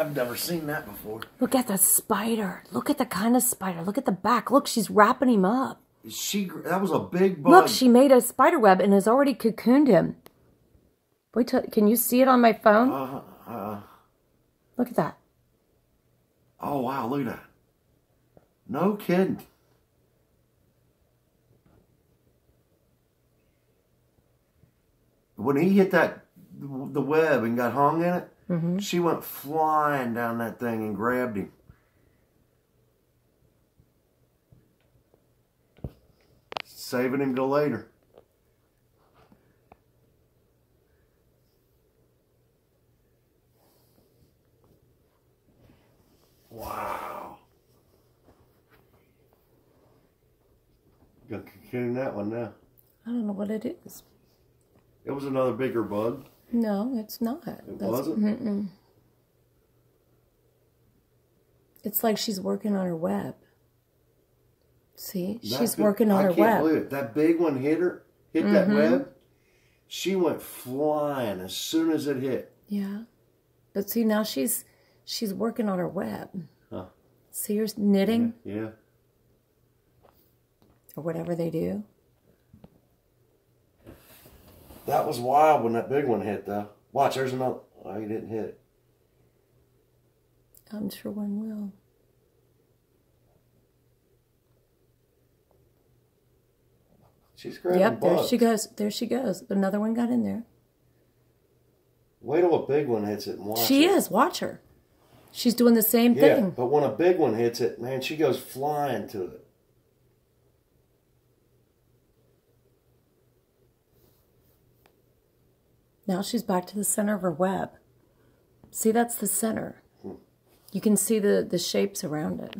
I've never seen that before. Look at the spider. Look at the kind of spider. Look at the back. Look, she's wrapping him up. That was a big bug. Look, she made a spider web and has already cocooned him. Wait till, can you see it on my phone? Look at that. Oh, wow, look at that. No kidding. When he hit the web and got hung in it, she went flying down that thing and grabbed him. Saving him till later. Wow. Got cocoon that one now. I don't know what it is. It was another bigger bug. No, it's not. It wasn't? It's like she's working on her web. See? She's working on her web. I can't believe it. That big one hit that web. She went flying as soon as it hit. Yeah. But see, now she's working on her web. Huh. See her knitting? Yeah. Or whatever they do. That was wild when that big one hit, though. Watch, there's another. Oh, he didn't hit it. I'm sure one will. She's grabbing bugs. There she goes. There she goes. Another one got in there. Wait till a big one hits it and watch it. She is. Watch her. She's doing the same thing. Yeah, but when a big one hits it, man, she goes flying to it. Now she's back to the center of her web. See, that's the center. You can see the shapes around it.